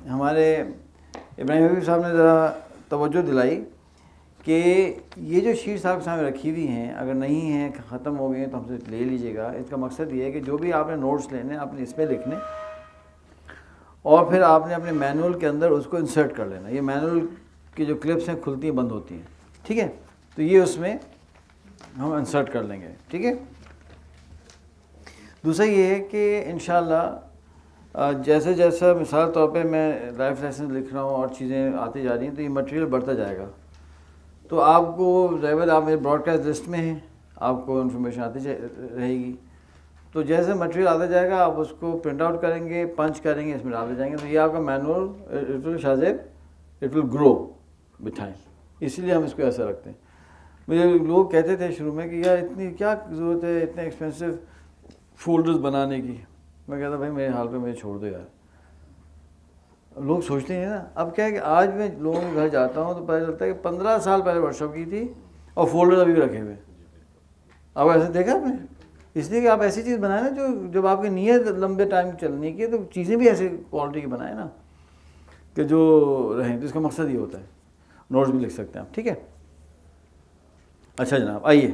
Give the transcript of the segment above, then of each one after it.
ہمارے ابراہیم حبیب صاحب نے ذرا توجہ دلائی کہ یہ جو شیٹ صاحب کے سامنے رکھی ہوئی ہیں اگر نہیں ہیں ختم ہو گئی ہیں تو ہم سے لے لیجیے گا. اس کا مقصد یہ ہے کہ جو بھی آپ نے نوٹس لینے آپ نے اس پہ لکھنے اور پھر آپ نے اپنے مینول کے اندر اس کو انسرٹ کر لینا. یہ مینول کی جو کلپس ہیں کھلتی ہیں بند ہوتی ہیں, ٹھیک ہے, تو یہ اس میں ہم انسرٹ کر لیں گے, ٹھیک ہے. دوسرا یہ ہے کہ انشاءاللہ جیسے جیسا مثال طور پہ میں لائف لیسن لکھ رہا ہوں اور چیزیں آتی جا رہی ہیں تو یہ مٹیریل بڑھتا جائے گا. تو آپ کو ظاہر آپ میرے براڈ کاسٹ لسٹ میں ہیں, آپ کو انفارمیشن آتی رہے گی. تو جیسے مٹیریل آتا جائے گا آپ اس کو پرنٹ آؤٹ کریں گے, پنچ کریں گے, اس میں ڈالتے جائیں گے, تو یہ آپ کا manual it will Shahzeb it will grow with time. اسی لیے ہم اس کو ایسا رکھتے ہیں. مجھے لوگ کہتے تھے شروع میں کہ یار اتنی کیا ضرورت ہے اتنے ایکسپینسو فولڈرز بنانے کی. میں کہتا بھائی میرے حال پہ مجھے چھوڑ دو یار. لوگ سوچتے ہیں نا, اب کیا ہے کہ آج میں لوگوں کے گھر جاتا ہوں تو پتہ چلتا ہے کہ 15 سال پہلے ورک شاپ کی تھی اور فولڈر ابھی بھی رکھے ہوئے. اب ایسے دیکھا آپ نے, اس لیے کہ آپ ایسی چیز بنائیں نا جو جب آپ کی نیت لمبے ٹائم چلنے کی ہے تو چیزیں بھی ایسی کوالٹی کی بنائیں نا کہ جو رہیں. تو اس کا مقصد یہ ہوتا ہے. نوٹس بھی لکھ سکتے ہیں آپ, ٹھیک ہے. اچھا جناب آئیے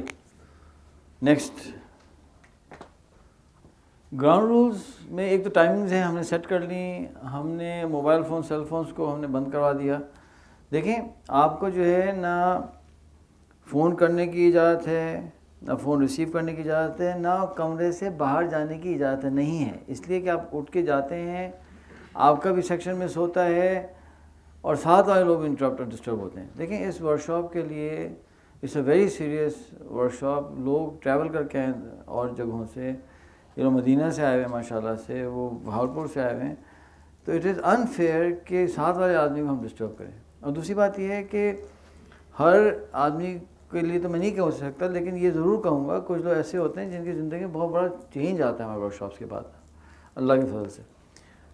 نیکسٹ. گراؤنڈ رولز میں ایک تو ٹائمنگز ہیں ہم نے سیٹ کر لی. ہم نے موبائل فون سیل فونس کو ہم نے بند کروا دیا. دیکھیں آپ کو جو ہے نہ فون کرنے کی اجازت ہے, نہ فون ریسیو کرنے کی اجازت ہے, نہ کمرے سے باہر جانے کی اجازت نہیں ہے. اس لیے کہ آپ اٹھ کے جاتے ہیں, آپ کا بھی سیکشن مس ہوتا ہے اور ساتھ والے لوگ انٹرپٹ اور ڈسٹرب ہوتے ہیں. دیکھیں اس ورک شاپ کے لیے it's a very serious workshop. لوگ ٹریول کر کے ہیں اور جگہوں سے, مدینہ سے آئے ہوئے ہیں ماشاء اللہ سے, وہ بہاولپور سے آئے ہوئے ہیں. تو اٹ از انفیئر کہ ساتھ والے آدمی کو ہم ڈسٹرب کریں. اور دوسری بات یہ ہے کہ ہر آدمی کے لیے تو میں نہیں کہہ سکتا, لیکن یہ ضرور کہوں گا کچھ لوگ ایسے ہوتے ہیں جن کی زندگی میں بہت بڑا چینج آتا ہے ہمارے ورک شاپس کے بعد اللہ کے فضل سے.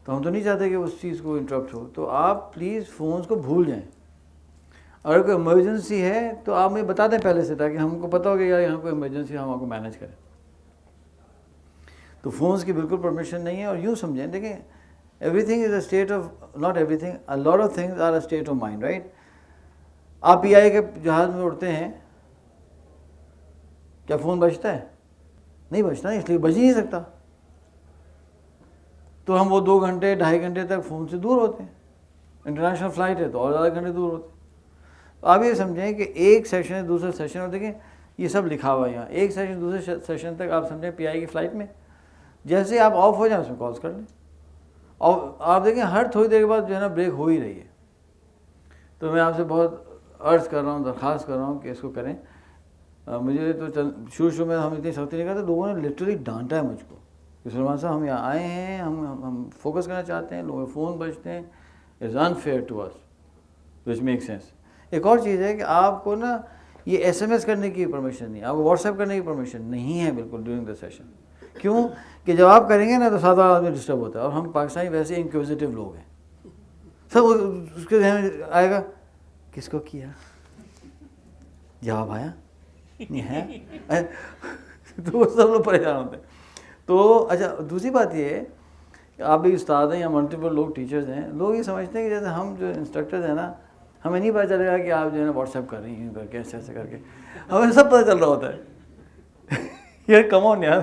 تو ہم تو نہیں چاہتے کہ اس چیز کو انٹرپٹ ہو. تو آپ پلیز فونس کو بھول جائیں. اگر کوئی ایمرجنسی ہے تو آپ مجھے بتا دیں پہلے سے تاکہ ہم کو پتہ ہو کہ یار یہاں کوئی ایمرجنسی ہے, ہم آپ کو مینیج کریں. تو فونس کی بالکل پرمیشن نہیں ہے. اور یوں سمجھیں دیکھیں everything is a state of, not everything, a lot of things are a state of mind, right. آپ پی آئی کے جہاز میں اڑتے ہیں, کیا فون بجتا ہے؟ نہیں بجتا, اس لیے بج ہی نہیں سکتا. تو ہم وہ 2 گھنٹے 2.5 گھنٹے تک فون سے دور ہوتے ہیں. انٹرنیشنل فلائٹ ہے تو اور زیادہ گھنٹے دور ہوتے ہیں. تو آپ یہ سمجھیں کہ ایک سیشن ہے دوسرے سیشن, اور دیکھیں یہ سب لکھا ہوا ہے یہاں, ایک سیشن دوسرے سیشن تک آپ سمجھیں پی آئی کی فلائٹ میں جیسے آپ آف ہو جائیں اس میں کالز کر لیں. اور آپ دیکھیں ہر تھوڑی دیر کے بعد جو ہے نا بریک ہو ہی رہی ہے. تو میں آپ سے بہت عرض کر رہا ہوں, درخواست کر رہا ہوں کہ اس کو کریں. مجھے تو شروع میں ہم اتنی سختی نہیں کرتے, لوگوں نے لٹرلی ڈانٹا ہے مجھ کو کہ سلمان صاحب ہم یہاں آئے ہیں, ہم فوکس کرنا چاہتے ہیں, لوگوں کے فون بجتے ہیں, it's unfair to us, which make sense. ایک اور چیز ہے کہ آپ کو نا یہ ایس ایم ایس کرنے کی پرمیشن نہیں ہے, آپ کو واٹس ایپ کرنے کی پرمیشن نہیں ہے بالکل ڈیورنگ دا سیشن. کیوں کہ جب آپ کریں گے نا تو ساتھ والا آدمی ڈسٹرب ہوتا ہے, اور ہم پاکستانی ویسے انکوزیٹو لوگ ہیں. سب اس کے ذہن میں آئے گا کس کو کیا, جواب آیا نہیں ہے, تو سب لوگ پریشان ہوتے ہیں. تو اچھا دوسری بات یہ ہے کہ آپ بھی استاد ہیں یا ملٹیپل لوگ ٹیچرز ہیں, لوگ یہ سمجھتے ہیں کہ جیسے ہم جو انسٹرکٹرز ہیں نا ہمیں نہیں پتہ چلے گا کہ آپ جو ہے نا واٹس ایپ کر رہی ہیں کر کے ایسے ایسے کر کے, ہمیں سب پتہ چل رہا ہوتا ہے. یار کم آن یار,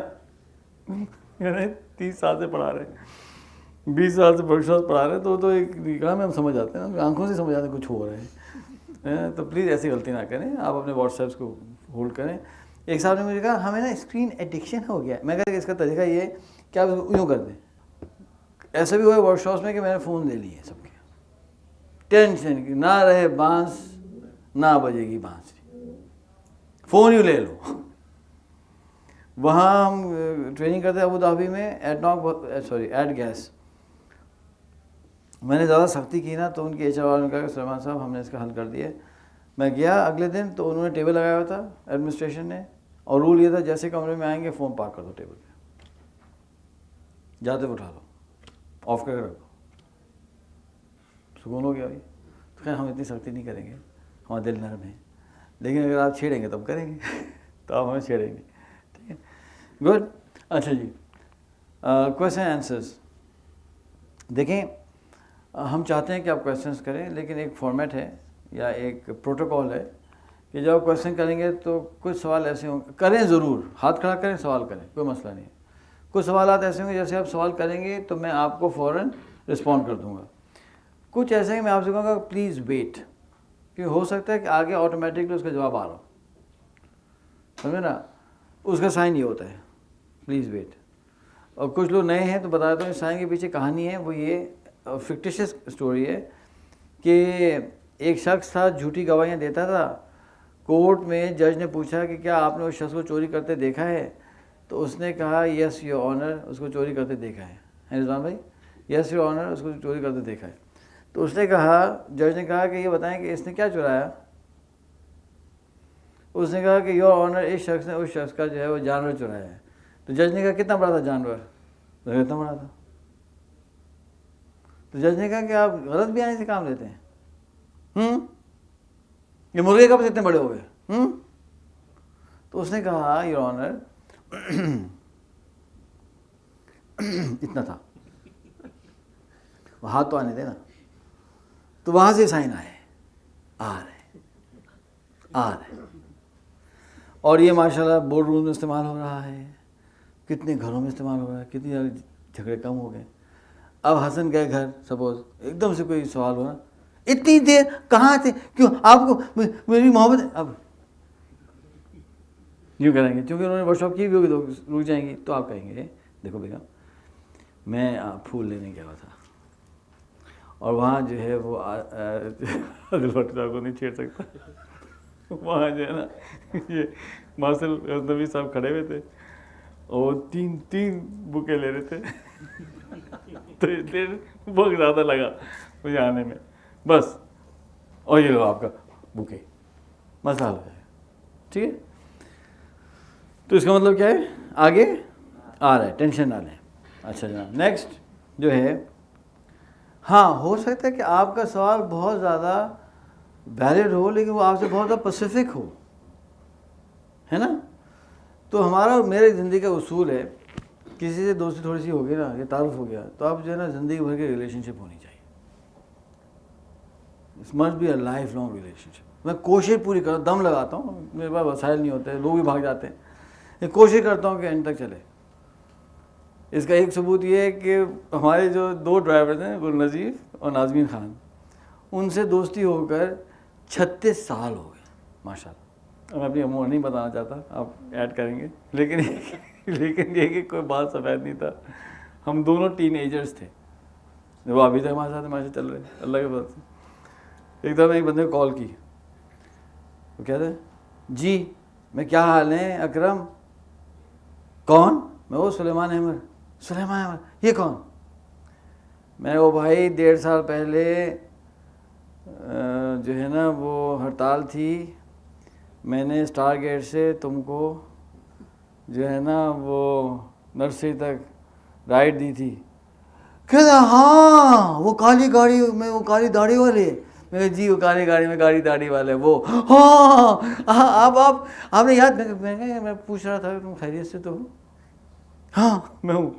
30 سال سے پڑھا رہے ہیں, 20 سال سے ورک شاپ پڑھا رہے ہیں, تو ایک نگاہ میں ہم سمجھ آتے ہیں نا, آنکھوں سے سمجھ آتے ہیں کچھ ہو رہا ہے. تو پلیز ایسی غلطی نہ کریں, آپ اپنے واٹس ایپس کو ہولڈ کریں. ایک صاحب نے مجھے کہا ہمیں نا اسکرین ایڈکشن ہو گیا. میں کہا کہ اس کا طریقہ یہ ہے کہ آپ یوں کر دیں. ایسا بھی ہوا ہے ورک شاپس میں کہ میں نے فون لے لیے سب کے, ٹینشن کی نہ رہے بانس نہ بجے گی بانسری, فون یوں لے لو. وہاں ہم ٹریننگ کرتے ہیں ابو دھابی میں ایٹ گیس. میں نے زیادہ سختی کی نا تو ان کی ایچ آر والوں نے کہا کہ سلمان صاحب ہم نے اس کا حل کر دیا. میں گیا اگلے دن تو انہوں نے ٹیبل لگایا ہوا تھا ایڈمنسٹریشن نے, اور رول یہ تھا جیسے کمرے میں آئیں گے فون پارک کر دو ٹیبل پہ, جاتے اٹھا لو, آف کر کے رکھ دو, سکون ہو گیا بھائی. تو خیر ہم اتنی سختی نہیں کریں گے, ہمارا دل نرم ہے, لیکن اگر آپ چھیڑیں گے تب کریں گے, تو آپ ہمیں چھیڑیں گے, ٹھیک ہے, گڈ. اچھا جی, کویشچن آنسرز. دیکھیں ہم چاہتے ہیں کہ آپ کویشچنس کریں، لیکن ایک فارمیٹ ہے یا ایک پروٹوکول ہے کہ جب آپ کویشچن کریں گے تو کچھ سوال ایسے ہوں، کریں ضرور، ہاتھ کھڑا کریں، سوال کریں، کوئی مسئلہ نہیں ہے. کچھ سوالات ایسے ہوں گے جیسے آپ سوال کریں گے تو میں آپ کو فوراً رسپونڈ کر دوں گا. کچھ ایسے ہیں کہ میں آپ سے کہوں گا پلیز ویٹ، کہ ہو سکتا ہے کہ آگے آٹومیٹکلی اس کا جواب آ رہا ہو، سمجھے نا، اس کا سائن یہ ہوتا ہے پلیز ویٹ. اور کچھ لوگ نئے ہیں تو بتا دوں اس سائن کے پیچھے کہانی ہے، وہ یہ فکٹیشیس اسٹوری ہے کہ ایک شخص تھا جھوٹی گواہیاں دیتا تھا. کورٹ میں جج نے پوچھا کہ کیا آپ نے اس شخص کو چوری کرتے دیکھا ہے؟ تو اس نے کہا یس یور آنر، اس کو چوری کرتے دیکھا ہے. رضوان بھائی، یس یور آنر، اس کو چوری کرتے دیکھا ہے. تو اس نے کہا، جج نے کہا کہ یہ بتائیں کہ اس نے کیا چرایا؟ اس نے کہا کہ یور آنر، اس شخص نے اس شخص کا جو ہے وہ جانور چرایا ہے. تو جج نے کہا کتنا بڑا تھا جانور؟ اتنا بڑا تھا. تو جج نے کہا کہ آپ غلط بیانی سے کام لیتے ہیں، یہ مرغے کب سے اتنے بڑے ہو گئے؟ تو اس نے کہا یور آنر اتنا تھا. وہ ہاتھ تو آنے دے نا. تو وہاں سے سائن آ رہے. اور یہ ماشاءاللہ بورڈ روم میں استعمال ہو رہا ہے، کتنے گھروں میں استعمال ہو رہا ہے، کتنی جھگڑے کم ہو گئے. اب حسن گئے گھر، سپوز ایک دم سے کوئی سوال ہوا، اتنی دیر کہاں تھے، کیوں آپ کو میری محبت ہے. اب یوں کریں گے کیونکہ انہوں نے ورک شاپ کی بھی ہوگی تو رک جائیں گی. تو آپ کہیں گے دیکھو بیگم، میں پھول لینے گیا ہوا تھا اور وہاں جو ہے وہ عادل بھٹ صاحب کو نہیں چھیڑ سکتا. وہاں جو ہے نا یہ ماسل غزنوی صاحب کھڑے ہوئے تھے اور تین بکے لے رہے تھے. تو دیر بہت زیادہ لگا مجھے آنے میں بس، اور یہ لو آپ کا بکے، مسئلہ ہو جائے. ٹھیک ہے، تو اس کا مطلب کیا ہے، آگے آ رہا ہے، ٹینشن نہ لیں. اچھا جناب، نیکسٹ جو ہے، ہاں ہو سکتا ہے کہ آپ کا سوال بہت زیادہ ویلڈ ہو لیکن وہ آپ سے بہت زیادہ پیسیفک ہو، ہے نا. تو ہمارا میرے زندگی کا اصول ہے، کسی سے دوستی تھوڑی سی ہو گئی نا، یہ تعارف ہو گیا، تو آپ جو ہے نا زندگی بھر کی ریلیشن شپ ہونی چاہیے. It must be a lifelong relationship. میں کوشش پوری کرتا، دم لگاتا ہوں، میرے پاس وسائل نہیں ہوتے، لوگ بھی بھاگ جاتے ہیں، میں کوشش کرتا ہوں کہ اینڈ تک چلے. اس کا ایک ثبوت یہ ہے کہ ہمارے جو 2 ڈرائیورز ہیں، گل نظیف اور ناظمین خان، ان سے دوستی ہو کر 36 سال ہو گئے ماشاء اللہ. میں اپنی عمر نہیں بتانا چاہتا، آپ ایڈ کریں گے، لیکن یہ کہ کوئی بات سفید نہیں تھا. ہم دونوں ٹین ایجرز تھے، وہ ابھی تک ہمارے ساتھ ماشاء چل رہے ہیں اللہ کے فضل سے. ایک دفعہ میں ایک بندے کو کال کی، وہ کہتے ہیں جی میں کیا حال ہے اکرم؟ کون؟ میں وہ سلیمان احمد. یہ کون؟ میں وہ بھائی 1.5 سال پہلے جو ہے نا وہ ہڑتال تھی، میں نے اسٹار گیٹ سے تم کو جو ہے نا وہ نرسری تک رائڈ دی تھی. کہتا ہاں وہ کالی گاڑی میں، وہ کالی داڑھی والے. میں کہا جی وہ کالی گاڑی میں کالی داڑھی والے وہ. ہاں آپ نے یاد، میں پوچھ رہا تھا تم خیریت سے تو ہو؟ ہاں میں ہوں.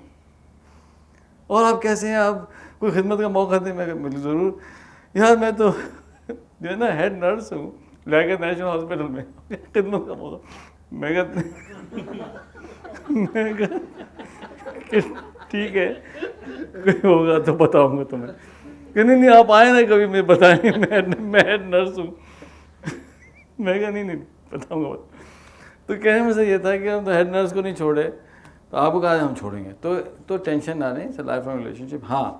اور آپ کیسے ہیں، آپ کوئی خدمت کا موقع دیں؟ میں کہا ضرور یار، میں تو جو ہے نا ہیڈ نرس ہوں لیکن نیشنل ہاسپٹل میں، خدمت کا موقع. میں کہا ٹھیک ہے کوئی ہوگا تو بتاؤں گا تمہیں. کہ نہیں آپ آئے نا کبھی، میں بتائیں میں ہیڈ نرس ہوں. میں کہا نہیں بتاؤں گا. تو کہنے میں سے یہ تھا کہ ہم تو ہیڈ نرس کو نہیں چھوڑے، تو آپ کو کہا ہم چھوڑیں گے. تو ٹینشن نہ لیں، لائف لانگ ریلیشن شپ. ہاں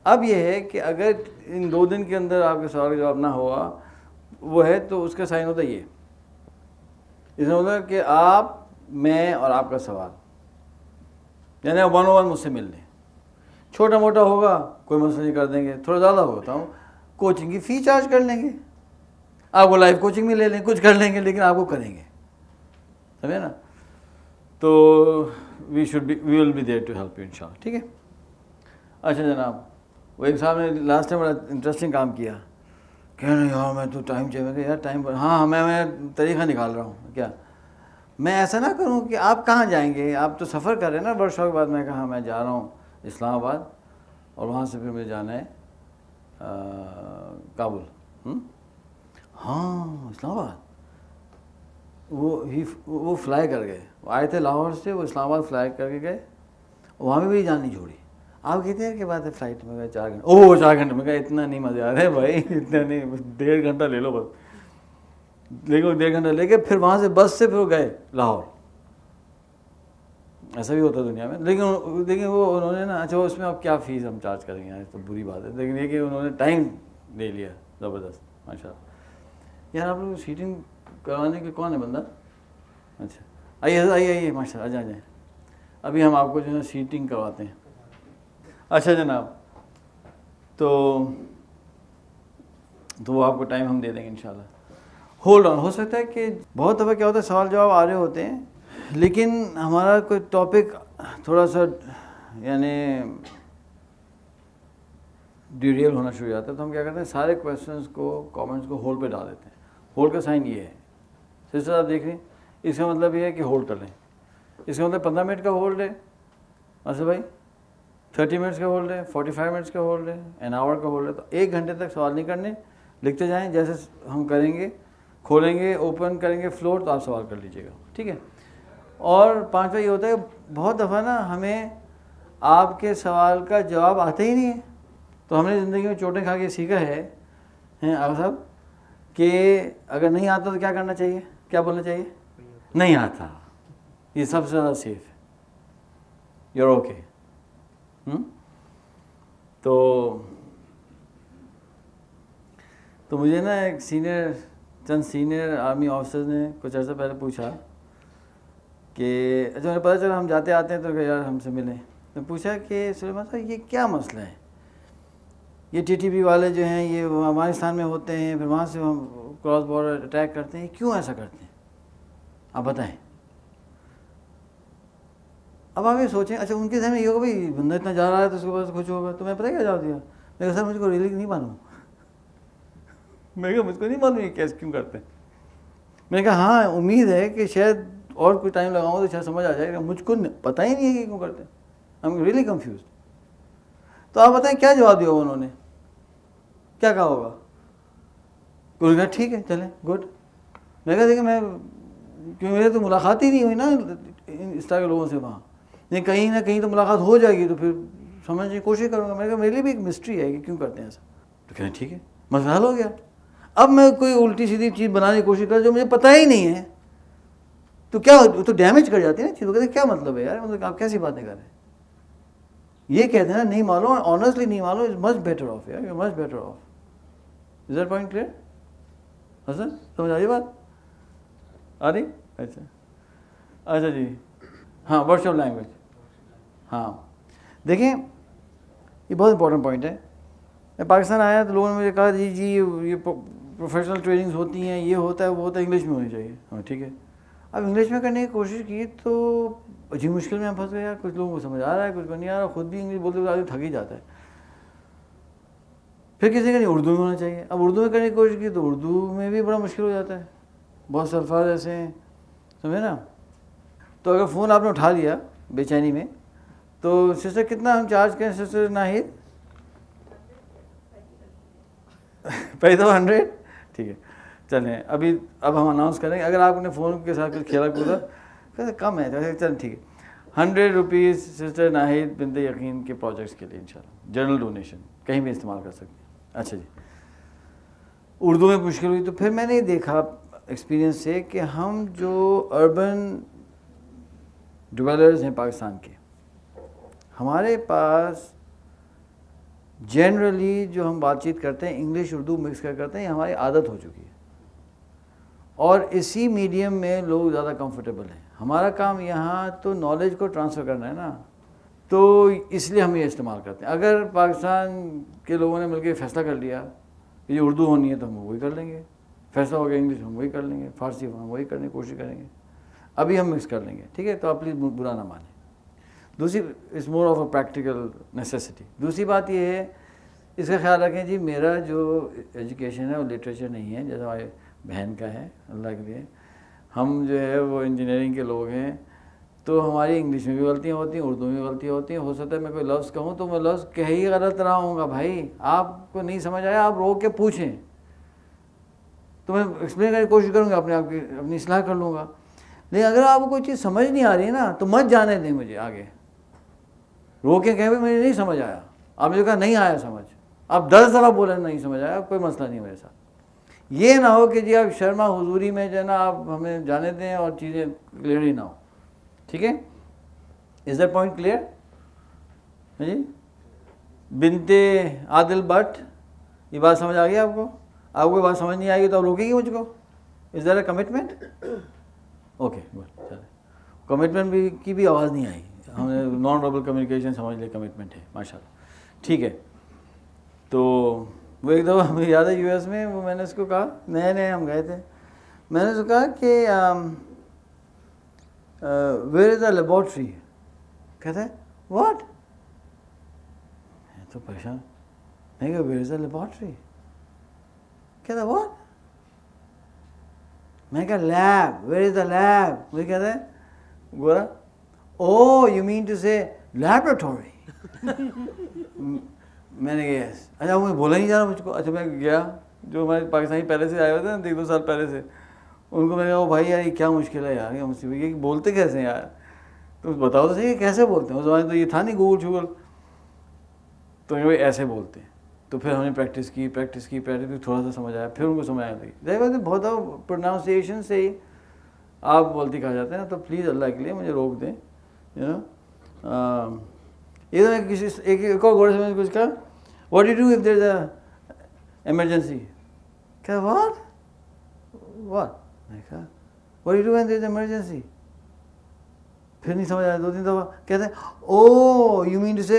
اب یہ ہے کہ اگر ان 2 دن کے اندر آپ کے سوال کا جواب نہ ہوا وہ ہے تو اس کا سائن ہوتا ہے یہ، اس میں ہوتا ہے کہ آپ، میں اور آپ کا سوال، یعنی آپ 101 مجھ سے مل لیں. چھوٹا موٹا ہوگا کوئی مسئلہ نہیں، کر دیں گے. تھوڑا زیادہ ہوتا ہوں کوچنگ کی فی چارج کر لیں گے، آپ کو لائف کوچنگ میں لے لیں، کچھ کر لیں گے لیکن آپ کو کریں گے، سمجھے نا. تو we will be there to help you انشاءاللہ. ٹھیک ہے. اچھا جناب، وہ ایک صاحب نے لاسٹ ٹائم بڑا انٹرسٹنگ کام کیا، کہہ رہے یار میں تو ٹائم چاہیے. کہ یار ٹائم پر، ہاں میں طریقہ نکال رہا ہوں. کیا میں ایسا نہ کروں کہ آپ کہاں جائیں گے، آپ تو سفر کر رہے ہیں نا ورک شاپ کے بعد. میں کہا میں جا رہا ہوں اسلام آباد اور وہاں سے پھر مجھے جانا ہے کابل. ہاں اسلام آباد. وہ فلائی کر گئے, آئے تھے لاہور سے, وہ اسلام آباد فلائی کر کے گئے, وہاں بھی جان نہیں چھوڑی. آپ کہتے ہیں کہ بات ہے فلائٹ میں گئے 4 گھنٹے, 4 گھنٹے میں کہا اتنا نہیں مزہ آ رہا ہے بھائی, اتنا نہیں, 1.5 گھنٹہ لے لو بس. لیکن 1.5 گھنٹہ لے کے پھر وہاں سے بس سے پھر گئے لاہور. ایسا بھی ہوتا ہے دنیا میں. لیکن وہ انہوں نے نا, اچھا اس میں اب کیا فیس ہم چارج کریں گے, تو بری بات ہے, لیکن یہ کہ انہوں نے ٹائم لے لیا زبردست ماشاء اللہ. یار آپ لوگ سیٹنگ کروانے کے کون ہے بندہ؟ اچھا آئیے ماشاء اللہ, آ جائیں. ابھی ہم آپ کو جو ہے سیٹنگ کرواتے ہیں. اچھا جناب, تو وہ آپ کو ٹائم ہم دے دیں گے انشاءاللہ. Hold on. ہو سکتا ہے کہ بہت دفعہ کیا ہوتا ہے سوال جواب آ رہے ہوتے ہیں, لیکن ہمارا کوئی ٹاپک تھوڑا سا یعنی ڈیریل ہونا شروع ہو جاتا ہے, تو ہم کیا کرتے ہیں سارے کویشچنس کو کامنٹس کو ہولڈ پہ ڈال دیتے ہیں. ہولڈ کا سائن یہ ہے سسٹر, آپ دیکھ رہے ہیں, اس کا مطلب یہ ہے کہ ہولڈ کر لیں. اس کا مطلب 15 منٹ کا ہولڈ ہے اصل بھائی, 30 منٹس کا ہولڈ ہے, 45 منٹس کا ہولڈ ہے, این آور کا ہولڈ ہے. تو 1 گھنٹے تک سوال نہیں کرنے, لکھتے جائیں جیسے ہم کریں گے, کھولیں گے اوپن کریں گے فلور تو آپ سوال کر لیجیے گا, ٹھیک ہے. اور 5واں یہ ہوتا ہے کہ بہت دفعہ نا ہمیں آپ کے سوال کا جواب آتا ہی نہیں ہے. تو ہم نے زندگی میں چوٹیں کھا کے سیکھا ہے آپ صاحب کہ اگر نہیں آتا تو کیا کرنا چاہیے, کیا بولنا چاہیے, نہیں آتا. یہ سب سے زیادہ سیف ہے, یور اوکے. تو مجھے نا ایک چند سینئر آرمی آفیسرز نے کچھ عرصہ پہلے پوچھا کہ اچھا مجھے پتہ چلا ہم جاتے آتے ہیں تو کہ یار ہم سے ملیں. میں پوچھا کہ سلیمان صاحب یہ کیا مسئلہ ہے, یہ ٹی ٹی پی والے جو ہیں یہ افغانستان میں ہوتے ہیں, پھر وہاں سے ہم کراس بارڈر اٹیک کرتے ہیں, کیوں ایسا کرتے ہیں, آپ بتائیں. اب آپ یہ سوچیں, اچھا ان کے ذہن میں یہ ہوگا بھائی بندہ اتنا جا رہا ہے تو اس کے پاس کچھ ہوگا. تو میں پتہ کیا جواب دیا, میں کہا سر مجھ کو ریلی نہیں معلوم. میں کہا مجھ کو نہیں معلوم یہ کیسے کیوں کرتے ہیں. میں نے کہا ہاں امید ہے کہ شاید اور کوئی ٹائم لگاؤں تو شاید سمجھ آ جائے گا, مجھ کو پتہ ہی نہیں ہے کہ کیوں کرتے ہیں. I am really confused. تو آپ بتائیں کیا جواب دیا انہوں نے, کیا کہا ہوگا؟ انہوں نے کہا ٹھیک ہے چلیں گڈ. میں کہا دیکھیں میں کیوں میرے تو ملاقات ہی نہیں ہوئی نا اس طرح کے لوگوں سے وہاں, نہیں کہیں نہ کہیں تو ملاقات ہو جائے گی تو پھر سمجھنے کی کوشش کروں گا. میں نے کہا میرے لیے بھی ایک مسٹری ہے کہ کیوں کرتے ہیں ایسا. تو کہیں ٹھیک ہے مسئلہ حل ہو گیا. اب میں کوئی الٹی سیدھی چیز بنانے کی کوشش کر جو مجھے پتہ ہی نہیں ہے تو کیا تو ڈیمیج کر جاتی ہے نا چیزوں. کہتے ہیں کیا مطلب ہے یار, مطلب آپ کیسی باتیں کر رہے ہیں. یہ کہتے ہیں نا نہیں معلوم, آنیسٹلی نہیں معلوم, از مچ بیٹر آف یار, you much better off. Is that point clear Hasan, سمجھ آ رہی بات, آ رہی؟ اچھا جی ہاں ورڈس آف لینگویج. ہاں دیکھیں یہ بہت امپورٹنٹ پوائنٹ ہے. میں پاکستان آیا تو لوگوں نے مجھے کہا جی یہ پروفیشنل ٹریننگز ہوتی ہیں, یہ ہوتا ہے وہ ہوتا ہے, انگلش میں ہونی چاہیے. ہاں ٹھیک ہے. اب انگلش میں کرنے کی کوشش کی تو عجیب مشکل میں ہم پھنس گئے یار. کچھ لوگوں کو سمجھ آ رہا ہے, کچھ کو نہیں آ رہا, خود بھی انگلش بولتے ہوئے آدمی تھک ہی جاتا ہے. پھر کسی کا نہیں اردو میں ہونا چاہیے. اب اردو میں کرنے کی کوشش کی تو اردو میں بھی بڑا مشکل ہو جاتا ہے, بہت سے الفاظ ایسے ہیں, سمجھے نا. تو اگر فون آپ نے اٹھا لیا بے چینی میں تو سسٹر کتنا ہم چارج کریں سسٹر ناہید؟ پیسہ 100. ٹھیک ہے چلیں اب ہم اناؤنس کریں گے. اگر آپ نے فون کے ساتھ کچھ کھیلا کودا کم ہے چلیں ٹھیک ہے, 100 روپیز سسٹر ناہید بنت یقین کے پروجیکٹس کے لیے انشاءاللہ جنرل ڈونیشن کہیں بھی استعمال کر سکتے ہیں. اچھا جی اردو میں مشکل ہوئی تو پھر میں نے دیکھا ایکسپیرینس سے کہ ہم جو اربن ڈویلرز ہیں پاکستان کے, ہمارے پاس جنرلی جو ہم بات چیت کرتے ہیں انگلش اردو مکس کرتے ہیں, یہ ہماری عادت ہو چکی ہے اور اسی میڈیم میں لوگ زیادہ کمفرٹیبل ہیں. ہمارا کام یہاں تو نالج کو ٹرانسفر کرنا ہے نا, تو اس لیے ہم یہ استعمال کرتے ہیں. اگر پاکستان کے لوگوں نے مل کے فیصلہ کر لیا کہ یہ اردو ہونی ہے تو ہم وہی کر لیں گے, فیصلہ ہو گیا انگلش ہم وہی کر لیں گے, فارسی ہم وہی کرنے کی کوشش کریں گے. ابھی ہم مکس کر لیں گے, ٹھیک ہے. تو آپ پلیز برا نہ مانیں. دوسری it's more of a practical necessity. دوسری بات یہ ہے اس کا خیال رکھیں جی میرا جو ایجوکیشن ہے وہ لٹریچر نہیں ہے جیسا ہمارے بہن کا ہے, اللہ کے لیے. ہم جو ہے وہ انجینئرنگ کے لوگ ہیں تو ہماری انگلش میں بھی غلطیاں ہوتی ہیں, اردو میں بھی غلطیاں ہوتی ہیں. ہو سکتا ہے میں کوئی لفظ کہوں تو میں لفظ کہہ ہی غلط رہا ہوں گا. بھائی آپ کو نہیں سمجھ آیا, آپ روک کے پوچھیں تو میں ایکسپلین کرنے کی کوشش کروں گا, اپنی اصلاح کر لوں گا. لیکن اگر آپ کو کوئی چیز سمجھ نہیں آ رہی ہے نا تو مت جانے دیں مجھے آگے. رو کے کہیں مجھے نہیں سمجھ آیا, آپ نے کہا نہیں آیا سمجھ, آپ 10 دفعہ بولیں نہیں سمجھ آیا, کوئی مسئلہ نہیں میرے ساتھ. یہ نہ ہو کہ جی آپ شرما حضوری میں جو ہے نا آپ ہمیں جانے دیں اور چیزیں کلیئر ہی نہ ہو. ٹھیک ہے, از دیٹ پوائنٹ کلیئر؟ جی بنت عادل بٹ, یہ بات سمجھ آ گئی آپ کو؟ آپ کو بات سمجھ نہیں آئے گی تو آپ روکیں گے مجھ کو؟ Is that a commitment? Okay good, چلے. کمٹمنٹ بھی کی بھی آواز نہیں آئی, ہم نے نان وربل کمیونیکیشن سمجھ لے کمٹمنٹ ہے, ماشاء اللہ. ٹھیک ہے, تو وہ ایک دفعہ مجھے یاد ہے یو ایس میں, وہ میں نے اس کو کہا, نئے ہم گئے تھے, میں نے اس کو کہا کہ ویئر از اے لیبارٹری. کہتا ہے واٹ؟ میں تو پریشان, میں کہا ویئر از اے لیبارٹری. کہتا ہے واٹ؟ میں کہا lab, where is a lab. مجھے کہتا ہے گورا, او یو مین ٹو سے لیبورٹوری. میں نے کہا یس. اچھا مجھے بولا نہیں جا رہا مجھ کو. اچھا میں گیا, جو ہمارے پاکستانی پہلے سے آئے ہوئے تھے نا 1-2 سال پہلے سے, ان کو میں نے کہا بھائی یار یہ کیا مشکل ہے یار, یہ بولتے کیسے ہیں یار, تم بتاؤ تو صحیح کیسے بولتے ہیں. اس زمانے تو یہ تھا نہیں گوگل شوگل, تو ایسے بولتے ہیں. تو پھر ہم نے پریکٹس کی تھوڑا سا سمجھ آیا, پھر ان کو سمجھ آیا. ظاہر بات ہے بہت پروناؤنسیشن سے ہی آپ غلطی کھا جاتے ہیں, تو پلیز اللہ کے لیے مجھے روک دیں. یو نو یہ تو میں کسی ایک اور گوڑے سے میں نے کچھ کہا, what do you do if there is a emergency. کیا واٹ میں کہا what do you do when there is emergency. پھر نہیں سمجھ آیا, 2-3 دفعہ کہتے ہیں او یو مین ٹو سے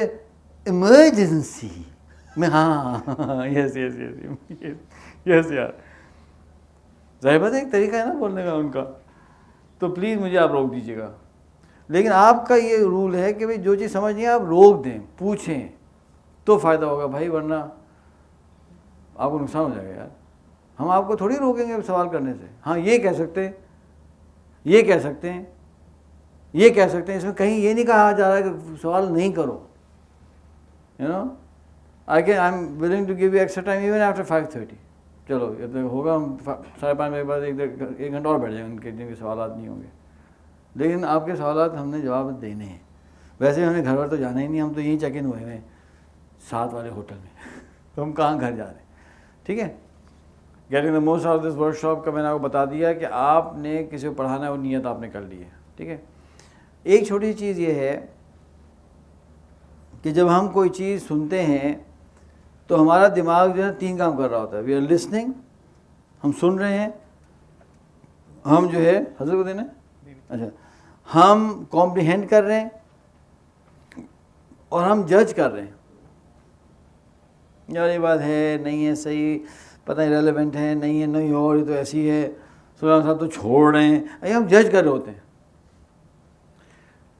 ایمرجنسی. میں ہاں یس یار, ظاہر بات ہے ایک طریقہ ہے نا بولنے کا ان کا, تو پلیز مجھے آپ روک دیجیے گا. لیکن آپ کا یہ رول ہے کہ بھائی جو چیز سمجھ نہیں آپ روک دیں, پوچھیں تو فائدہ ہوگا بھائی, ورنہ آپ کو نقصان ہو جائے گا یار. ہم آپ کو تھوڑی روکیں گے سوال کرنے سے. ہاں یہ کہہ سکتے ہیں, یہ کہہ سکتے ہیں, یہ کہہ سکتے ہیں, اس میں کہیں یہ نہیں کہا جا رہا ہے کہ سوال نہیں کرو. You know I am willing to give you extra time even after 5:30. چلو یہ ہوگا, ہم 5:30 بجے کے بعد 1 گھنٹہ اور بیٹھ جائیں گے, ان کے جن کے سوالات نہیں ہوں گے. لیکن آپ کے سوالات ہم نے جواب دینے ہیں. ویسے ہم نے گھر پر تو جانا ہی نہیں, ہم تو یہیں چیک ان ہوئے ہیں 7 والے ہوٹل میں, تو ہم کہاں گھر جا رہے ہیں. ٹھیک ہے, getting the most of this work shop کا میں نے آپ کو بتا دیا کہ آپ نے کسی کو پڑھانا ہے, وہ نیت آپ نے کر لی ہے. ٹھیک ہے, ایک چھوٹی چیز یہ ہے کہ جب ہم کوئی چیز سنتے ہیں تو ہمارا دماغ جو ہے 3 کام کر رہا ہوتا ہے. وی آر لسننگ, ہم سن رہے ہیں, ہم جو ہے حضرت کو دینا, اچھا ہم کمپریہینڈ کر رہے ہیں, اور ہم جج کر رہے ہیں. یار یہ بات ہے نہیں ہے صحیح, پتہ نہیں ریلیونٹ ہے نہیں ہے, نہیں اور یہ تو ایسی ہے, سلطان صاحب تو چھوڑ رہے ہیں, یہ ہم جج کر رہے ہوتے ہیں.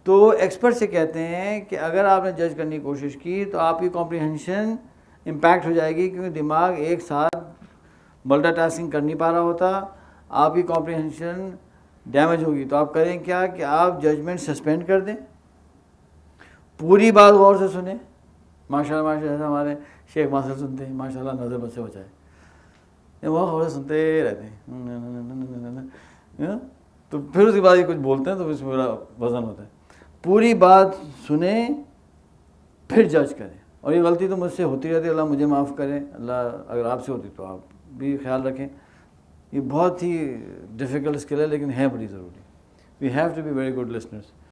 تو ایکسپرٹ سے کہتے ہیں کہ اگر آپ نے جج کرنے کی کوشش کی تو آپ کی کمپریہنشن امپیکٹ ہو جائے گی, کیونکہ دماغ ایک ساتھ ملٹی ٹاسکنگ کر نہیں پا رہا ہوتا, آپ کی کمپریہنشن ڈیمیج ہوگی. تو آپ کریں کیا کہ آپ ججمنٹ سسپینڈ کر دیں, پوری بات غور سے سنیں. ماشاء اللہ ہمارے شیخ ماسٹر سنتے ہیں, ماشاء اللہ نظر بد سے بچائے, وہ غور سے سنتے رہتے ہیں, تو پھر اس کے بعد یہ کچھ بولتے ہیں تو اس میں بڑا وزن ہوتا ہے. پوری بات سنیں پھر جج کریں. اور یہ غلطی تو مجھ سے ہوتی رہتی ہے, اللہ مجھے معاف کرے, اللہ اگر آپ سے ہوتی تو آپ بھی خیال رکھیں. یہ بہت ہی ڈیفیکلٹ اسکل ہے لیکن ہے بڑی ضروری. We have to be very good listeners.